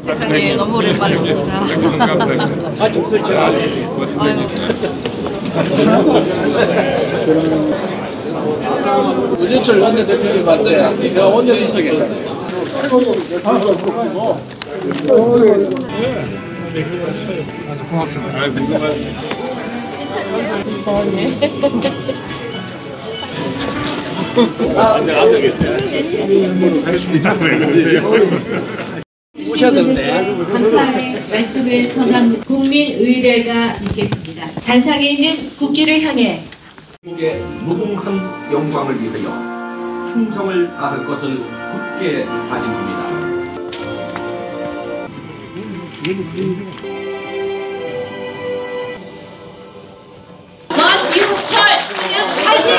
세상에 너무 오랜만입니다. 아, 좋습니다. 문희철 원내대표를 만나야 제가 원내수석이었잖아요. 고맙습니다. 무슨 말씀? 잘했습니다. 왜 그러세요? 오셔야 되는데. 감사의 말씀을 전한 국민의례가 있겠습니다. 단상에 있는 국기를 향해 국의 무궁한 영광을 위하여 충성을 다할 것을 굳게 다짐합니다. 원유철 파이팅!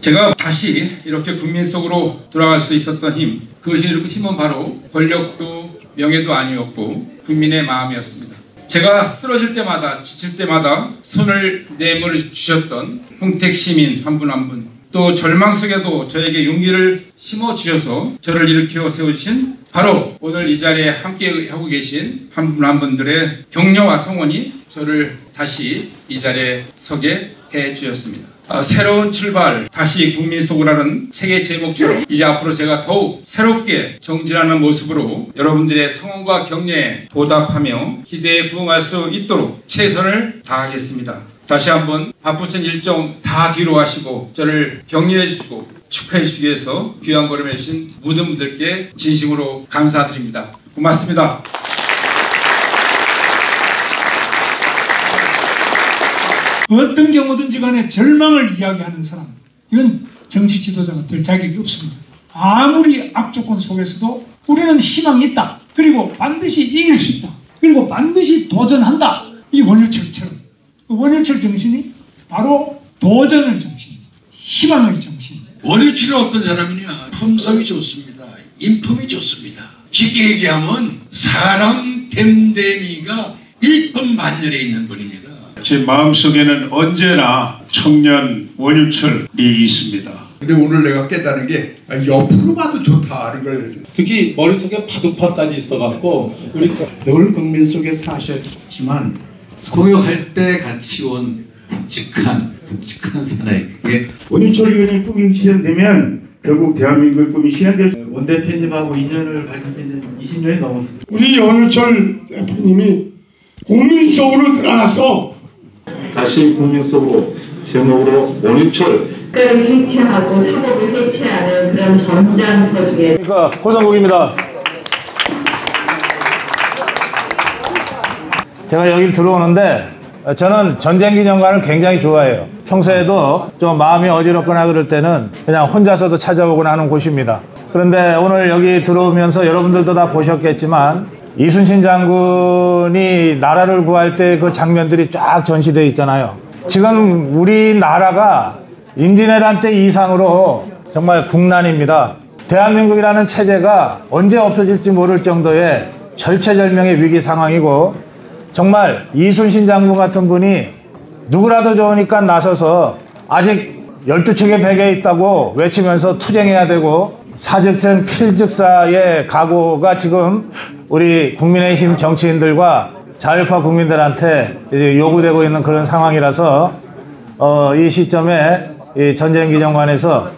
제가 다시 이렇게 국민 속으로 돌아갈 수 있었던 힘, 그 힘은 바로 권력도 명예도 아니었고 국민의 마음이었습니다. 제가 쓰러질 때마다 지칠 때마다 손을 내밀어 주셨던 홍택 시민 한 분 한 분, 또 절망 속에도 저에게 용기를 심어주셔서 저를 일으켜 세우신 바로 오늘 이 자리에 함께하고 계신 한 분 한 분들의 격려와 성원이 저를 다시 이 자리에 서게 해주셨습니다. 새로운 출발, 다시 국민 속으로라는 책의 제목처럼 이제 앞으로 제가 더욱 새롭게 정진하는 모습으로 여러분들의 성원과 격려에 보답하며 기대에 부응할 수 있도록 최선을 다하겠습니다. 다시 한번 바쁘신 일정 다 뒤로 하시고 저를 격려해 주시고 축하해 주시기 위해서 귀한 걸음 해주신 모든 분들께 진심으로 감사드립니다. 고맙습니다. 어떤 경우든지 간에 절망을 이야기하는 사람, 이건 정치 지도자가 될 자격이 없습니다. 아무리 악조건 속에서도 우리는 희망이 있다. 그리고 반드시 이길 수 있다. 그리고 반드시 도전한다. 이 원유철처럼. 원유철 정신이 바로 도전의 정신, 희망의 정신. 원유철은 어떤 사람이냐? 품성이 좋습니다. 인품이 좋습니다. 쉽게 얘기하면 사람 됨됨이가 일품만열에 있는 분입니다. 제 마음속에는 언제나 청년 원유철이 있습니다. 근데 오늘 내가 깨달은 게 옆으로 봐도 좋다 이런 걸. 특히 머릿속에 바둑판까지 있어갖고 우리 늘 국민 속에 사셨지만 공역할 때 같이 온 묵직한 사나이, 그게 원유철 의원님 꿈이 실현되면 결국 대한민국의 꿈이 실현될 수. 원 대표님하고 인연을 가진 지는 20년이 넘었습니다. 우리 원유철 대표님이 국민 속으로 들어가서 다시 국민 속으로 제목으로 원유철 국가를 해체하고 사법을 해체하는 그런 전장터 중에 고성국입니다. 제가 여기 들어오는데 저는 전쟁기념관을 굉장히 좋아해요. 평소에도 좀 마음이 어지럽거나 그럴 때는 그냥 혼자서도 찾아오거나 하는 곳입니다. 그런데 오늘 여기 들어오면서 여러분들도 다 보셨겠지만 이순신 장군이 나라를 구할 때 그 장면들이 쫙 전시되어 있잖아요. 지금 우리나라가 임진왜란 때 이상으로 정말 국난입니다. 대한민국이라는 체제가 언제 없어질지 모를 정도의 절체절명의 위기 상황이고, 정말 이순신 장군 같은 분이 누구라도 좋으니까 나서서 아직 12척의 베개에 있다고 외치면서 투쟁해야 되고, 사즉생 필즉사의 각오가 지금 우리 국민의힘 정치인들과 자유파 국민들한테 요구되고 있는 그런 상황이라서 이 시점에 이 전쟁기념관에서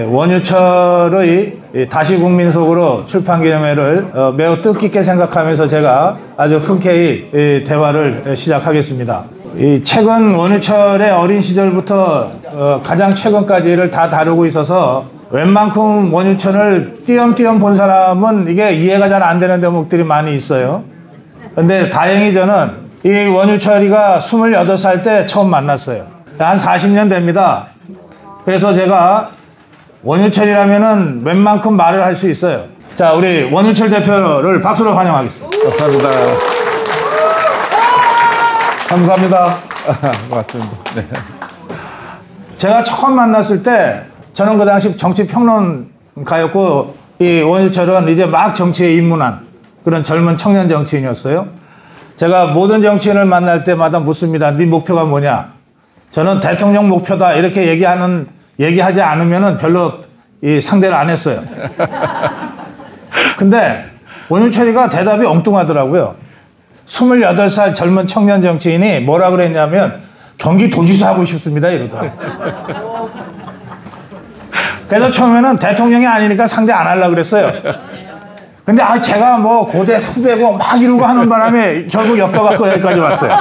원유철의 다시 국민 속으로 출판기념회를 매우 뜻깊게 생각하면서 제가 아주 흔쾌히 대화를 시작하겠습니다. 이 책은 원유철의 어린 시절부터 가장 최근까지를 다 다루고 있어서 웬만큼 원유철을 띄엄띄엄 본 사람은 이게 이해가 잘 안 되는 대목들이 많이 있어요. 근데 다행히 저는 이 원유철이가 28살 때 처음 만났어요. 한 40년 됩니다. 그래서 제가 원유철이라면은 웬만큼 말을 할 수 있어요. 자, 우리 원유철 대표를 박수로 환영하겠습니다. 감사합니다. 감사합니다. 고맙습니다. 네. 제가 처음 만났을 때 저는 그 당시 정치평론가였고, 이 원유철은 이제 막 정치에 입문한 그런 젊은 청년 정치인이었어요. 제가 모든 정치인을 만날 때마다 묻습니다. 네 목표가 뭐냐? 저는 대통령 목표다 이렇게 얘기하지 않으면은 별로 상대를 안 했어요. 근데 원유철이가 대답이 엉뚱하더라고요. 28살 젊은 청년 정치인이 뭐라 그랬냐면 경기도지사 하고 싶습니다 이러더라고요. 그래서 처음에는 대통령이 아니니까 상대 안 하려고 그랬어요. 근데 제가 뭐 고대 후배고 막 이러고 하는 바람에 결국 엮여갖고 여기까지 왔어요.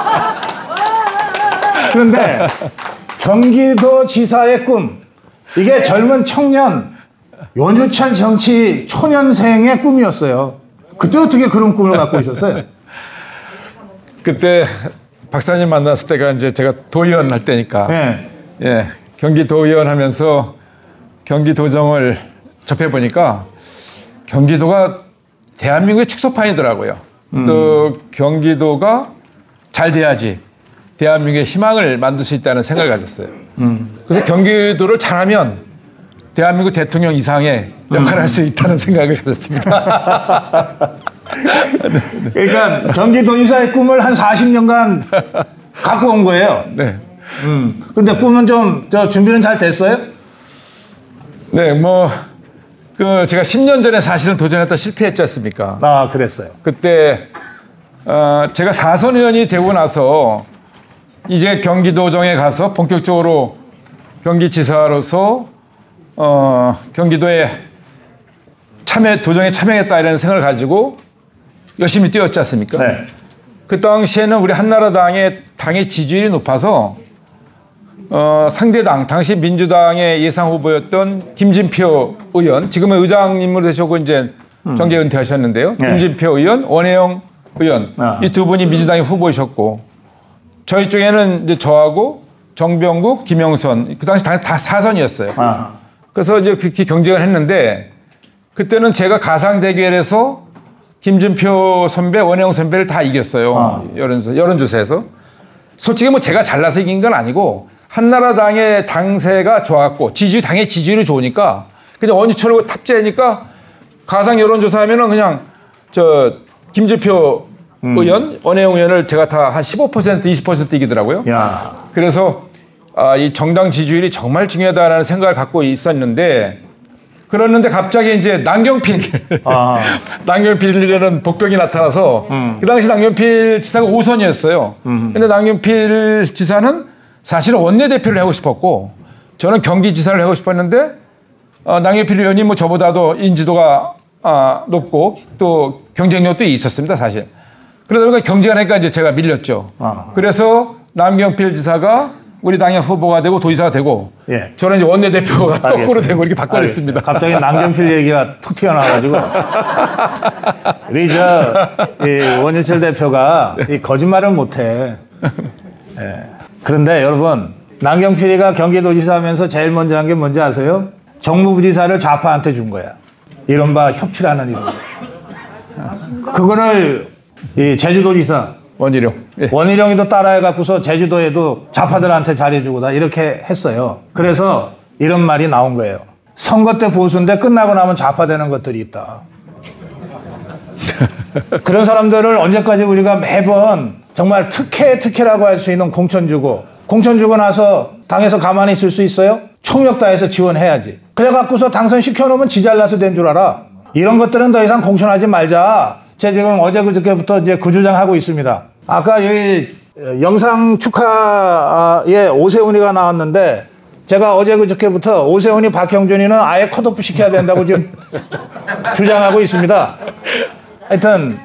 그런데 경기도지사의 꿈, 이게 젊은 청년 원유철 정치 초년생의 꿈이었어요. 그때 어떻게 그런 꿈을 갖고 있었어요? 그때 박사님 만났을 때가 이제 제가 도의원 할 때니까 네. 예, 경기도의원 하면서 경기도정을 접해보니까 경기도가 대한민국의 축소판이더라고요. 또 경기도가 잘 돼야지 대한민국의 희망을 만들 수 있다는 생각을 가졌어요. 그래서 경기도를 잘하면 대한민국 대통령 이상의 역할을 할 수 있다는 생각을 가졌습니다. 그러니까 경기도지사의 꿈을 한 40년간 갖고 온 거예요. 네. 근데 꿈은 좀 준비는 잘 됐어요? 네, 제가 10년 전에 사실은 도전했다 실패했지 않습니까? 아, 그랬어요. 그때 제가 4선 의원이 되고 나서 이제 경기도정에 가서 본격적으로 경기지사로서 경기도에 도정에 참여했다 이런 생각을 가지고 열심히 뛰었지 않습니까? 네. 그 당시에는 우리 한나라당의 지지율이 높아서 상대당, 당시 민주당의 예상 후보였던 김진표 의원, 지금은 의장님으로 되셨고 이제 정계 은퇴하셨는데요. 네. 김진표 의원, 원혜영 의원, 이 두 분이 민주당의 후보이셨고, 저희 쪽에는 이제 저하고 정병국, 김영선, 그 당시 다 4선이었어요. 그래서 이제 그렇게 경쟁을 했는데, 그때는 제가 가상 대결에서 김진표 선배, 원혜영 선배를 다 이겼어요. 여론조사에서. 솔직히 제가 잘나서 이긴 건 아니고, 한나라당의 당세가 좋았고 당의 지지율이 좋으니까 그냥 원유철을 탑재하니까 가상 여론조사 하면은 그냥 김진표 의원, 원혜영 의원을 제가 다 한 15%, 20% 이기더라고요. 야. 그래서 이 정당 지지율이 정말 중요하다라는 생각을 갖고 있었는데, 그랬는데 갑자기 이제 남경필이라는 복병이 나타나서 그 당시 남경필 지사가 5선이었어요. 근데 남경필 지사는 사실은 원내대표를 하고 싶었고 저는 경기지사를 하고 싶었는데 남경필 의원이 저보다도 인지도가 높고 또 경쟁력도 있었습니다, 사실. 그러다 보니까 경쟁을 하니까 이제 제가 밀렸죠. 그래서 남경필 지사가 우리 당의 후보가 되고 도지사가 되고, 예. 저는 이제 원내대표가 거꾸로 되고 이렇게 바꿔냈습니다. 갑자기 남경필 얘기가 툭 튀어나와가지고 우리 원유철 대표가 이 거짓말을 못해. 예. 그런데 여러분, 남경필이가 경기도지사 하면서 제일 먼저 한 게 뭔지 아세요? 정무부지사를 좌파한테 준 거야. 이른바 협치라는 이름. 그거를 이 제주도지사 원희룡. 예. 원희룡이도 따라해갖고서 제주도에도 좌파들한테 잘해주고 이렇게 했어요. 그래서 이런 말이 나온 거예요. 선거 때 보수인데 끝나고 나면 좌파되는 것들이 있다. 그런 사람들을 언제까지 우리가 매번 정말 특혜라고 할 수 있는 공천 주고 나서 당에서 가만히 있을 수 있어요? 총력 다해서 지원해야지. 그래갖고서 당선시켜놓으면 지 잘나서 된 줄 알아. 이런 것들은 더 이상 공천하지 말자. 제가 지금 어제 그저께부터 이제 그 주장하고 있습니다. 아까 여기 영상 축하에 오세훈이가 나왔는데 제가 어제 그저께부터 오세훈이 박형준이는 아예 컷오프 시켜야 된다고 지금 주장하고 있습니다. 하여튼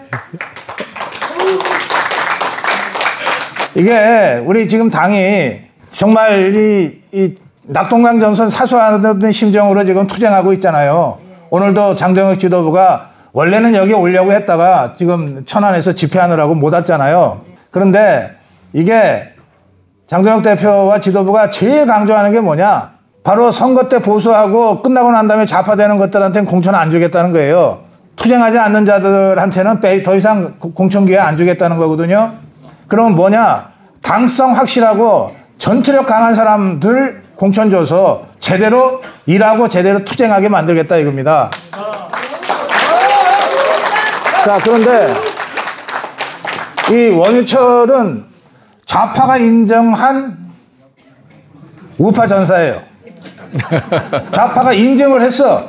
이게 우리 지금 당이 정말 이 낙동강 전선 사수하는 심정으로 지금 투쟁하고 있잖아요. 오늘도 장동혁 지도부가 원래는 여기 오려고 했다가 지금 천안에서 집회하느라고 못 왔잖아요. 그런데 이게 장동혁 대표와 지도부가 제일 강조하는 게 뭐냐? 바로 선거 때 보수하고 끝나고 난 다음에 좌파되는 것들한테는 공천 안 주겠다는 거예요. 투쟁하지 않는 자들한테는 더 이상 공천 기회 안 주겠다는 거거든요. 그러면 뭐냐? 당성 확실하고 전투력 강한 사람들 공천 줘서 제대로 일하고 제대로 투쟁하게 만들겠다 이겁니다. 자, 그런데 이 원유철은 좌파가 인정한 우파 전사예요. 좌파가 인정을 했어.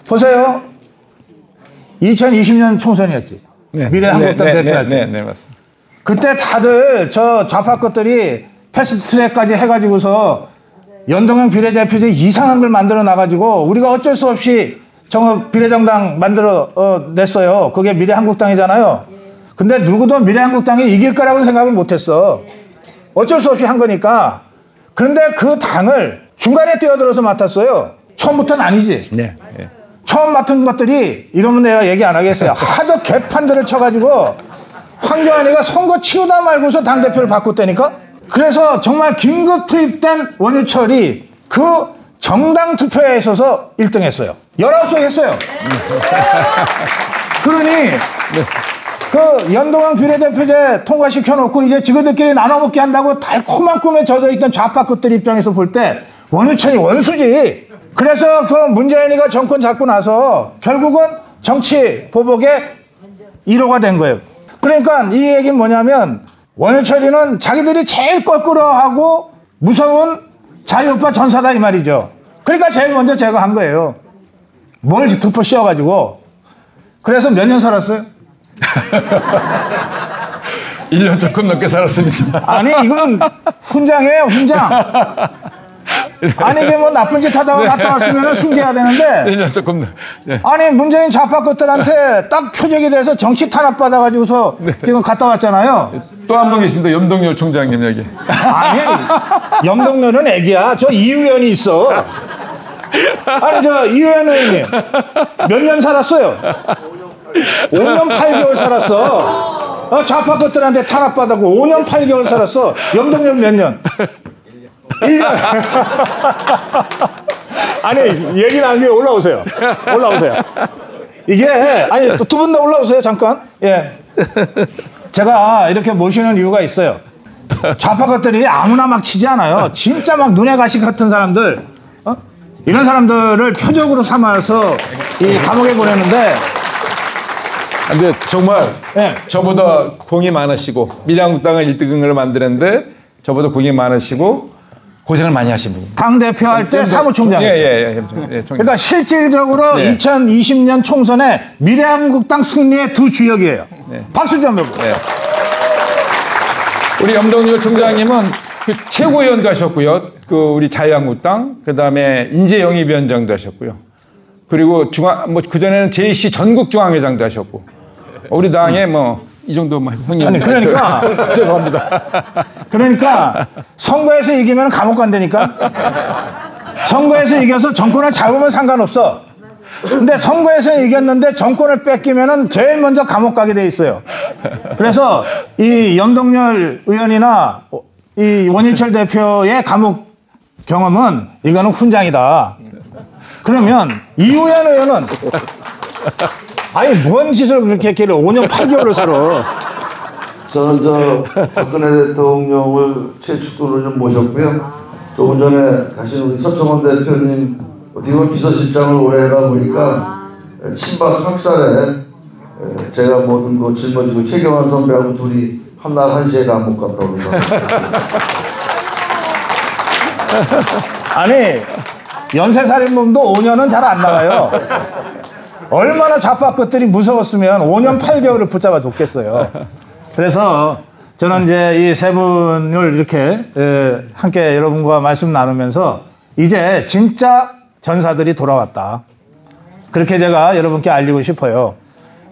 보세요. 2020년 총선이었지. 미래한국당 대표할 때. 네, 맞습니다. 그때 다들 저 좌파 것들이 패스트트랙까지 해가지고서 연동형 비례대표제 이상한 걸 만들어 놔가지고 우리가 어쩔 수 없이 비례정당 만들어 냈어요. 그게 미래한국당이잖아요. 근데 누구도 미래한국당이 이길 거라고는 생각을 못했어. 어쩔 수 없이 한 거니까. 그런데 그 당을 중간에 뛰어들어서 맡았어요. 처음부터는 아니지. 네. 처음 맡은 것들이 이러면 내가 얘기 안 하겠어요. 하도 개판들을 쳐가지고 황교안이가 선거 치우다 말고서 당대표를 바꿨다니까. 그래서 정말 긴급 투입된 원유철이 그 정당 투표에 있어서 1등 했어요. 19석 했어요. 그러니 그 연동형 비례대표제 통과시켜놓고 이제 지그들끼리 나눠먹기 한다고 달콤한 꿈에 젖어있던 좌파 끝들 입장에서 볼 때 원유철이 원수지. 그래서 그 문재인이가 정권 잡고 나서 결국은 정치 보복의 1호가 된 거예요. 그러니까 이 얘기는 뭐냐면 원유철이는 자기들이 제일 껄끄러워하고 무서운 자유우파 전사다 이 말이죠. 그러니까 제일 먼저 제거한 거예요. 뭘 덮어 씌워가지고. 그래서 몇 년 살았어요? 1년 조금 넘게 살았습니다. 아니 이건 훈장이에요, 훈장. 아니 이게 뭐 나쁜 짓 하다가 갔다 왔으면 숨겨야 되는데 1년 조금. 네. 아니 문재인 좌파 것들한테 딱 표적이 돼서 정치 탄압 받아가지고서 지금 갔다 왔잖아요. 또 한 분 계십니다. 염동열 총장님 여기. 아니 염동열은 애기야. 저 이의원이 있어. 아니 저 이의원 의원님 몇 년 살았어요? 5년 8개월 살았어. 좌파 것들한테 탄압받았고 5년 8개월 살았어. 염동열 몇 년? 1년. 아니 얘기 나온 김에 올라오세요. 올라오세요. 이게 아니 두 분 다 올라오세요. 잠깐. 예. 제가 이렇게 모시는 이유가 있어요. 좌파 것들이 아무나 막 치지 않아요. 진짜 막 눈에 가시 같은 사람들, 이런 사람들을 표적으로 삼아서 이 감옥에 보내는데. 근데 정말 저보다 공이 많으시고 미래한국당을 1등을 만드는데 저보다 공이 많으시고 고생을 많이 하신 분. 당대표 할 때 사무총장. 그러니까 실질적으로 2020년 총선에 미래한국당 승리의 두 주역이에요. 박수 좀 해보고. 우리 염동열 총장님은 그 최고위원도 하셨고요. 그 우리 자유한국당, 그 다음에 인재영입위원장도 하셨고요. 그리고 뭐 그전에는 JC 전국중앙회장도 하셨고. 우리 당에 뭐 이 정도 형님. 아니 그러니까 죄송합니다. 그러니까 선거에서 이기면 감옥 간다니까. 선거에서 이겨서 정권을 잡으면 상관없어. 근데 선거에서 이겼는데 정권을 뺏기면은 제일 먼저 감옥 가게 돼 있어요. 그래서 이 염동열 의원이나 이 원유철 대표의 감옥 경험은 이거는 훈장이다. 그러면 이우현 의원은 아니 뭔 짓을 그렇게 했길래 5년 8개월을 살아. 저는 박근혜 대통령을 최측근으로 좀 모셨고요. 조금 전에 가신 우리 서청원 대표님 어떻게 보면 비서실장을 오래 하다 보니까 친박 학살에 제가 모든 거 짊어지고 최경환 선배하고 둘이 한날 1시에 감옥 갔다 오는 거. 아니 연쇄살인범도 5년은 잘 안 나가요. 얼마나 좌파 것들이 무서웠으면 5년 8개월을 붙잡아 뒀겠어요. 그래서 저는 이제 이 세 분을 이렇게 함께 여러분과 말씀 나누면서 이제 진짜 전사들이 돌아왔다. 그렇게 제가 여러분께 알리고 싶어요.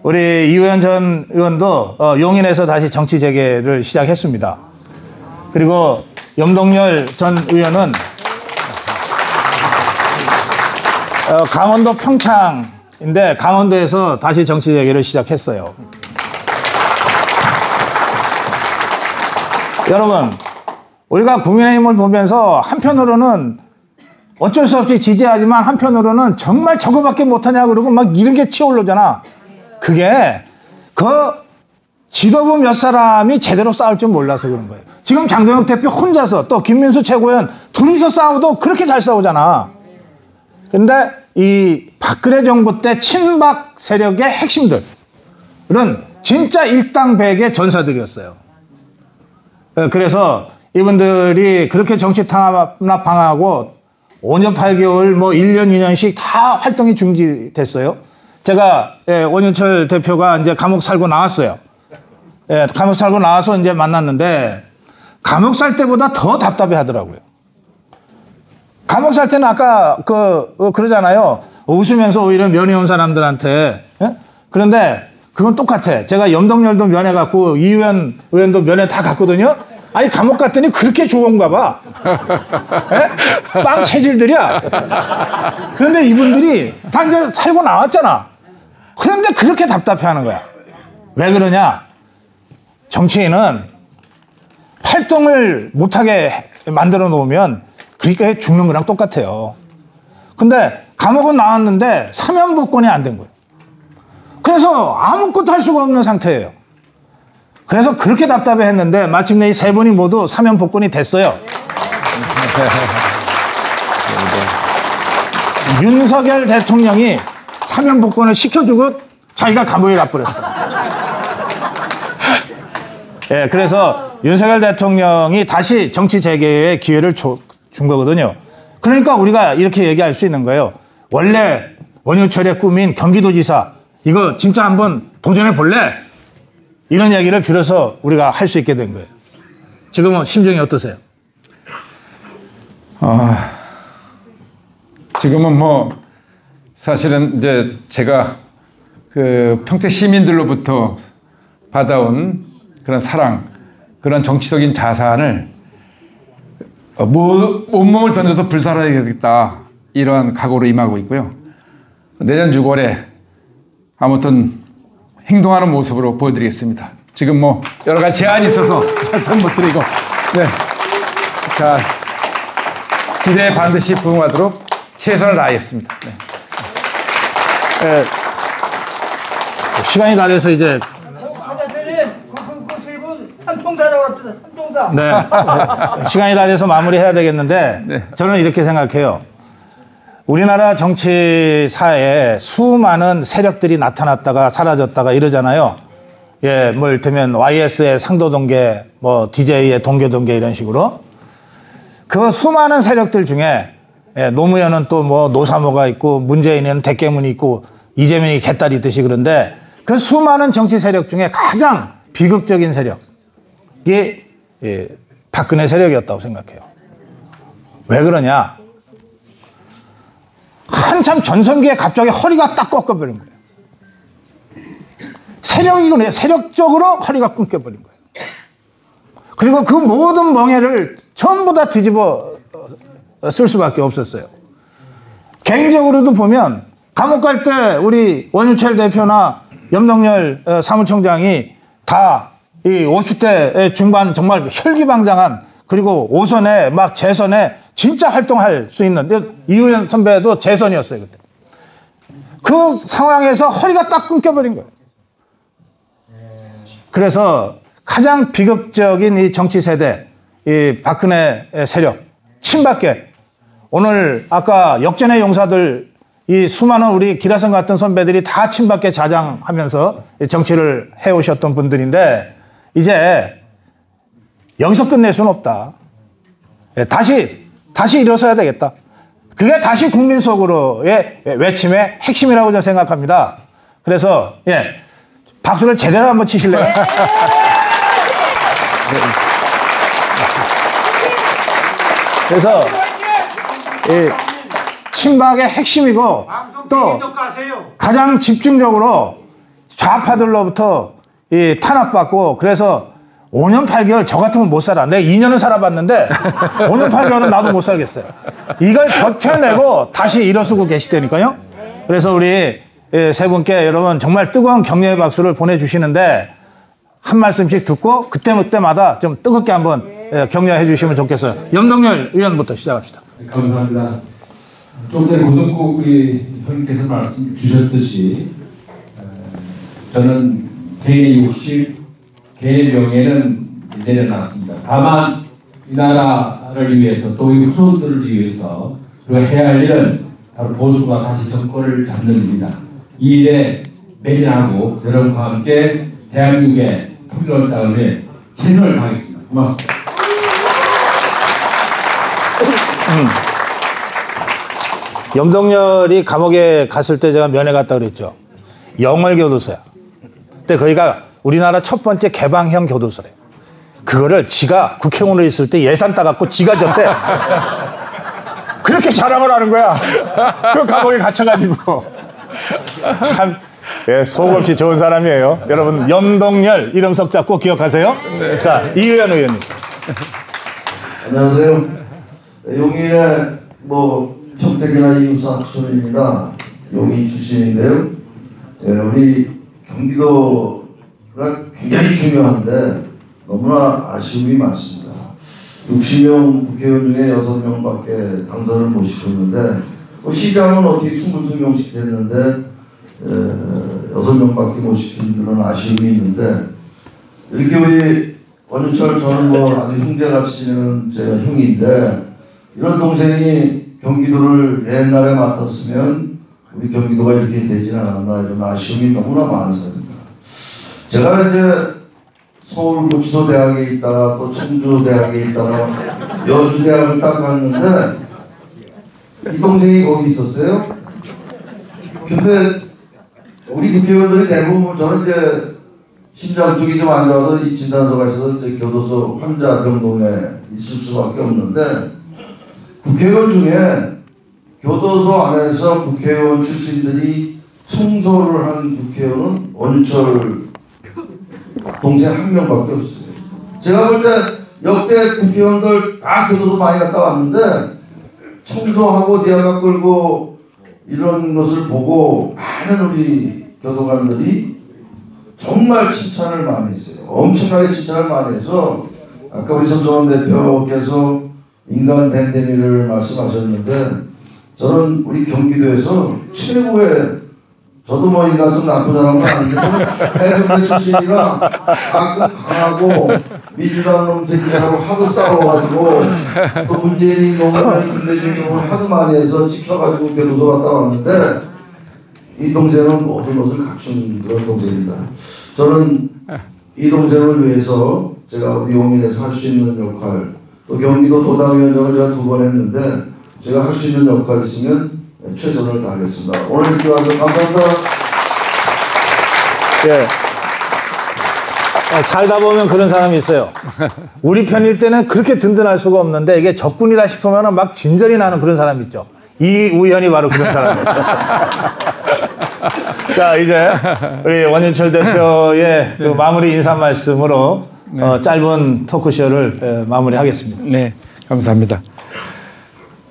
우리 이우현 전 의원도 용인에서 다시 정치 재개를 시작했습니다. 그리고 염동열 전 의원은 강원도 평창인데 강원도에서 다시 정치 재개를 시작했어요. 여러분, 우리가 국민의힘을 보면서 한편으로는 어쩔 수 없이 지지하지만 한편으로는 정말 저거밖에 못하냐 그러고 막 이런 게 치어오르잖아. 그게 그 지도부 몇 사람이 제대로 싸울 줄 몰라서 그런 거예요. 지금 장동혁 대표 혼자서 또 김민수 최고위원 둘이서 싸워도 그렇게 잘 싸우잖아. 근데 이 박근혜 정부 때 친박 세력의 핵심들은 진짜 일당백의 전사들이었어요. 그래서 이분들이 그렇게 정치 탄압당하고 5년 8개월 뭐 1년 2년씩 다 활동이 중지됐어요. 제가 원윤철 대표가 이제 감옥 살고 나왔어요. 감옥 살고 나와서 이제 만났는데 감옥 살 때보다 더 답답해 하더라고요. 감옥 살 때는 아까 그러잖아요. 웃으면서 오히려 면회 온 사람들한테. 그런데 그건 똑같아. 제가 염동열도 면회 갔고 이의원 의원도 면회 다 갔거든요. 아니 감옥 갔더니 그렇게 좋은가 봐. 빵 체질들이야. 그런데 이분들이 다 이제 살고 나왔잖아. 그런데 그렇게 답답해하는 거야. 왜 그러냐? 정치인은 활동을 못하게 만들어 놓으면 그러니까 죽는 거랑 똑같아요. 근데 감옥은 나왔는데 사면복권이 안 된 거예요. 그래서 아무것도 할 수가 없는 상태예요. 그래서 그렇게 답답해 했는데 마침내 이 세 분이 모두 사면복권이 됐어요. 윤석열 대통령이 사면복권을 시켜주고 자기가 감옥에 가버렸어. 그래서 윤석열 대통령이 다시 정치 재개의 기회를 준 거거든요. 그러니까 우리가 이렇게 얘기할 수 있는 거예요. 원래 원유철의 꿈인 경기도지사 이거 진짜 한번 도전해 볼래? 이런 얘기를 빌어서 우리가 할 수 있게 된 거예요. 지금은 심정이 어떠세요? 지금은 뭐 사실은 이제 제가 그 평택 시민들로부터 받아온 그런 사랑, 그런 정치적인 자산을 온몸을 던져서 불살아야겠다 이러한 각오로 임하고 있고요. 내년 6월에 아무튼 행동하는 모습으로 보여드리겠습니다. 지금 뭐 여러 가지 제한이 있어서 말씀 못 드리고, 네, 자 기대에 반드시 부응하도록 최선을 다하겠습니다. 네. 시간이 다 돼서 이제 네, 시간이 다 돼서 마무리해야 되겠는데 네. 저는 이렇게 생각해요. 우리나라 정치사에 수많은 세력들이 나타났다가 사라졌다가 이러잖아요. 예, 뭐 이를테면 YS의 상도동계, 뭐 DJ의 동교동계 이런 식으로. 그 수많은 세력들 중에 노무현은 또 뭐 노사모가 있고 문재인은 대깨문이 있고 이재명이 개딸이 있듯이 그런데 그 수많은 정치 세력 중에 가장 비극적인 세력이 박근혜 세력이었다고 생각해요. 왜 그러냐? 한참 전성기에 갑자기 허리가 딱 꺾여버린 거예요. 세력이거든요. 세력적으로 허리가 끊겨버린 거예요. 그리고 그 모든 멍해를 전부 다 뒤집어 쓸 수밖에 없었어요. 개인적으로도 보면 감옥 갈 때 우리 원유철 대표나 염동열 사무총장이 다 이 50대 중반 정말 혈기방장한 그리고 오선에 막 재선에 진짜 활동할 수 있는 이우현 선배도 재선이었어요 그때. 그 상황에서 허리가 딱 끊겨버린 거예요. 그래서 가장 비극적인 이 정치 세대, 이 박근혜 세력, 친박계. 오늘 아까 역전의 용사들, 이 수많은 우리 기라성 같은 선배들이 다 친박계 자장하면서 정치를 해오셨던 분들인데 이제 여기서 끝낼 수는 없다. 다시 일어서야 되겠다. 그게 다시 국민 속으로의 외침의 핵심이라고 저는 생각합니다. 그래서 박수를 제대로 한번 치실래요? 그래서 친박의 핵심이고 또 가장 집중적으로 좌파들로부터 탄압받고 그래서 5년 8개월 저 같으면 못 살아. 내가 2년은 살아봤는데 5년 8개월은 나도 못 살겠어요. 이걸 버텨내고 다시 일어서고 계시다니까요. 그래서 우리 세 분께 여러분 정말 뜨거운 격려의 박수를 보내주시는데 한 말씀씩 듣고 그때마다 좀 뜨겁게 한번 격려해 주시면 좋겠어요. 염동열 의원부터 시작합시다. 감사합니다. 좀 전에 고성국 우리 형님께서 말씀 주셨듯이 저는 개인의 욕심, 개인의 명예는 내려놨습니다. 다만 이 나라를 위해서 또 이 후손들을 위해서 우리가 해야 할 일은 바로 보수가 다시 정권을 잡는 일입니다. 이 일에 매진하고 여러분과 함께 대한민국의 풍요로운 땅을 위해 최선을 다하겠습니다. 고맙습니다. 염동열이 감옥에 갔을 때 제가 면회 갔다 그랬죠. 영월교도소야. 근데 거기가 우리나라 첫 번째 개방형 교도소래. 그거를 지가 국회의원으로 있을 때 예산 따갖고 지가 줬대. 그렇게 자랑을 하는 거야. 그 감옥에 갇혀가지고. 참, 예, 속없이 좋은 사람이에요. 여러분, 염동열 이름 석 잡고 기억하세요. 네. 자, 이의원 의원님. 안녕하세요. 용인의 평택이나 이웃학술입니다. 용인 출신인데요. 예, 우리 경기도가 굉장히 중요한데 너무나 아쉬움이 많습니다. 60명 국회의원 중에 6명밖에 당선을 못 시켰는데 시장은 어떻게 22명씩 됐는데 6명밖에 못 시킨 그런 아쉬움이 있는데 이렇게 우리 원유철 저는 아주 형제같이 지내는 제가 형인데 이런 동생이 경기도를 옛날에 맡았으면 우리 경기도가 이렇게 되지는 않았나 이런 아쉬움이 너무나 많습니다. 제가 이제 서울구치소대학에 있다가 또 청주대학에 있다가 여주대학을 딱 갔는데 이 동생이 거기 있었어요. 근데 우리 국회의원들이 대부분 저는 이제 심장 쪽이 좀 안 좋아서 이 진단소가 있어서 이제 교도소 환자 병동에 있을 수밖에 없는데 국회의원 중에 교도소 안에서 국회의원 출신들이 청소를 한 국회의원은 원유철 동생 한 명밖에 없어요. 제가 볼 때 역대 국회의원들 다 교도소 많이 갔다 왔는데 청소하고 니아가 끌고 이런 것을 보고 많은 우리 교도관들이 정말 칭찬을 많이 했어요. 엄청나게 칭찬을 많이 해서 아까 우리 선정원 대표께서 인간 댄데미를 말씀하셨는데 저는 우리 경기도에서 최고의 저도 인간성 나쁜 사람은 아니지만 해병대 출신이라 가끔 강하고 민주당 놈 새끼들하고 하도 싸워가지고 또 문재인 놈이나 김대중 놈을 하도 많이 해서 지켜가지고 교도소 갔다 왔는데 이 동생은 모든 것을 갖춘 그런 동생입니다. 저는 이 동생을 위해서 제가 우리 용인에서 할 수 있는 역할 또 경기도 도당위원장을 제가 2번 했는데 제가 할 수 있는 역할이 있으면 최선을 다하겠습니다. 오늘 이렇게 와서 감사합니다. 예. 살다 보면 그런 사람이 있어요. 우리 편일 때는 그렇게 든든할 수가 없는데 이게 적군이다 싶으면 막 진전이 나는 그런 사람 있죠. 이 의원이 바로 그런 사람이에요. 자, 이제 우리 원윤철 대표의 그 마무리 인사 말씀으로 짧은 토크쇼를 마무리하겠습니다. 네, 감사합니다.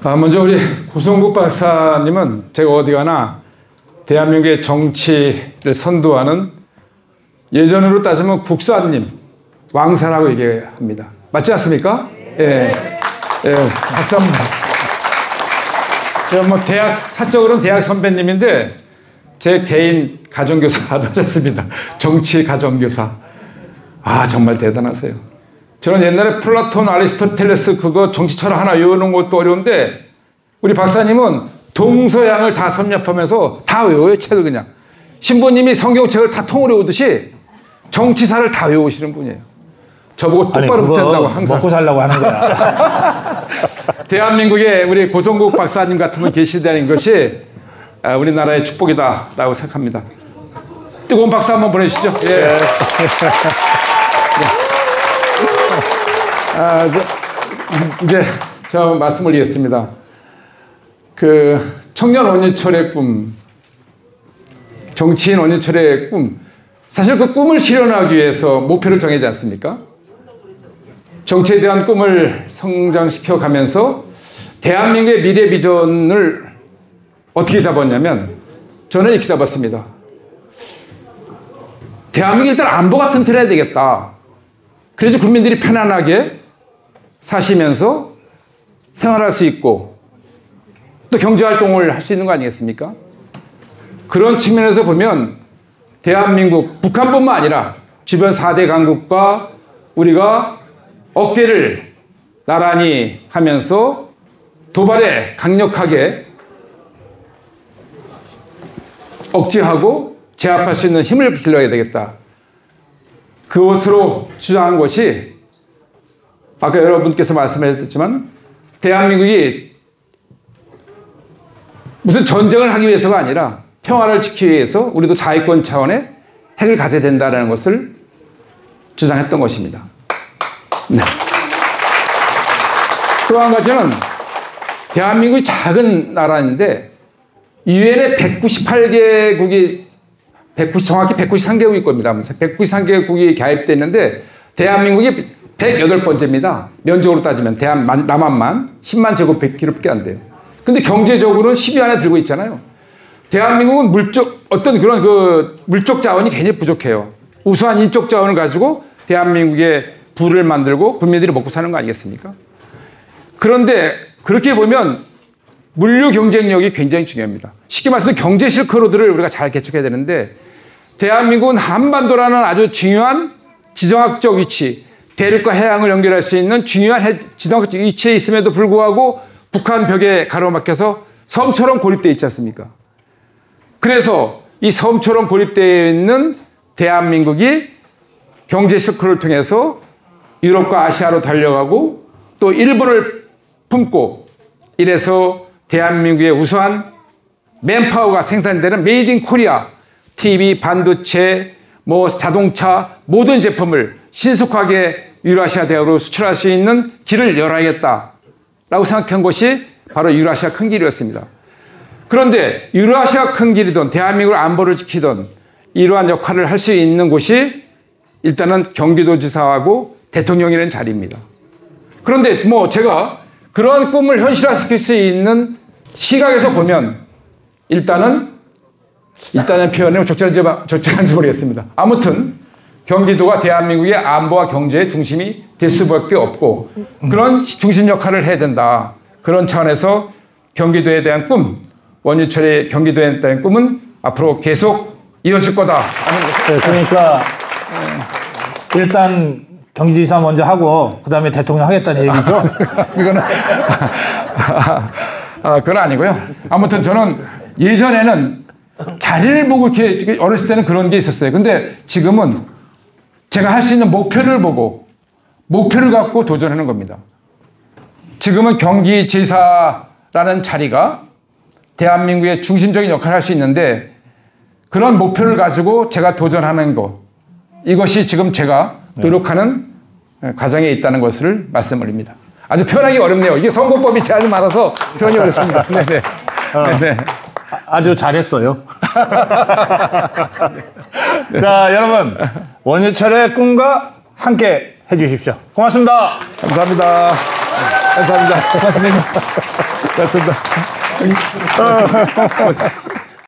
먼저 우리 고성국 박사님은 제가 어디 가나 대한민국의 정치를 선도하는 예전으로 따지면 국사님, 왕사라고 얘기합니다. 맞지 않습니까? 예. 예, 박수 한번. 제가 대학, 사적으로는 대학 선배님인데 제 개인 가정교사 하셨습니다. 정치 가정교사. 정말 대단하세요. 저는 옛날에 플라톤, 아리스토텔레스 그거 정치 철학 하나 외우는 것도 어려운데 우리 박사님은 동서양을 다 섭렵하면서 다 외워요. 책을 그냥. 신부님이 성경책을 다 통으로 외우듯이 정치사를 다 외우시는 분이에요. 저보고 똑바로 붙는다고 항상. 먹고 살라고 하는 거야. 대한민국에 우리 고성국 박사님 같은 분 계시다는 것이 우리나라의 축복이다라고 생각합니다. 뜨거운 박수 한번 보내주시죠. 예. 이제 저 말씀 올리겠습니다. 그 청년 원유철의 꿈, 정치인 원유철의 꿈, 사실 그 꿈을 실현하기 위해서 목표를 정하지 않습니까? 정치에 대한 꿈을 성장시켜 가면서 대한민국의 미래 비전을 어떻게 잡았냐면 저는 이렇게 잡았습니다. 대한민국 일단 안보가 튼튼해야 되겠다. 그래서 국민들이 편안하게 사시면서 생활할 수 있고 또 경제활동을 할 수 있는 거 아니겠습니까? 그런 측면에서 보면 대한민국, 북한뿐만 아니라 주변 4대 강국과 우리가 어깨를 나란히 하면서 도발에 강력하게 억제하고 제압할 수 있는 힘을 길러야 되겠다. 그것으로 주장한 것이 아까 여러분께서 말씀하셨지만 대한민국이 무슨 전쟁을 하기 위해서가 아니라 평화를 지키기 위해서 우리도 자위권 차원의 핵을 가져야 된다는 것을 주장했던 것입니다. 네. 또 한 가지는 대한민국이 작은 나라인데 유엔에 198개국이 정확히 193개국일 겁니다. 193개국이 가입되어 있는데 대한민국이 108번째입니다. 면적으로 따지면 남한만 10만 제곱킬로밖에 안 돼요. 근데 경제적으로는 10위 안에 들고 있잖아요. 대한민국은 어떤 그런 물적 자원이 굉장히 부족해요. 우수한 인적 자원을 가지고 대한민국의 부를 만들고 국민들이 먹고 사는 거 아니겠습니까? 그런데 그렇게 보면 물류 경쟁력이 굉장히 중요합니다. 쉽게 말해서 경제 실크로드를 우리가 잘 개척해야 되는데 대한민국은 한반도라는 아주 중요한 지정학적 위치, 대륙과 해양을 연결할 수 있는 중요한 지정학적 위치에 있음에도 불구하고 북한 벽에 가로막혀서 섬처럼 고립되어 있지 않습니까? 그래서 이 섬처럼 고립되어 있는 대한민국이 경제 실크를 통해서 유럽과 아시아로 달려가고 또 일본을 품고 이래서 대한민국의 우수한 맨파워가 생산되는 메이드 인 코리아, TV, 반도체, 자동차 모든 제품을 신속하게 유라시아 대학으로 수출할 수 있는 길을 열어야겠다라고 생각한 것이 바로 유라시아 큰 길이었습니다. 그런데 유라시아 큰 길이든 대한민국 안보를 지키던 이러한 역할을 할 수 있는 곳이 일단은 경기도지사하고 대통령이라는 자리입니다. 그런데 제가 그러한 꿈을 현실화시킬 수 있는 시각에서 보면 일단은 표현이 적절한지 모르겠습니다. 아무튼 경기도가 대한민국의 안보와 경제의 중심이 될 수밖에 없고 그런 중심 역할을 해야 된다. 그런 차원에서 경기도에 대한 꿈, 원유철의 경기도에 대한 꿈은 앞으로 계속 이어질 거다. 네, 그러니까 일단 경기지사 먼저 하고 그 다음에 대통령 하겠다는 얘기죠. 이거는 그건 아니고요. 아무튼 저는 예전에는 자리를 보고 이렇게 어렸을 때는 그런 게 있었어요. 근데 지금은 제가 할 수 있는 목표를 보고 목표를 갖고 도전하는 겁니다. 지금은 경기지사라는 자리가 대한민국의 중심적인 역할을 할 수 있는데 그런 목표를 가지고 제가 도전하는 것, 이것이 지금 제가 노력하는 과정에 있다는 것을 말씀드립니다. 아주 표현하기 어렵네요. 이게 선거법이 제한이 많아서 표현이 어렵습니다. 네네. 네네. 아주 잘했어요. 자, 여러분 원유철의 꿈과 함께 해주십시오. 고맙습니다. 감사합니다. 감사합니다. 고맙습니다. 고맙습니다.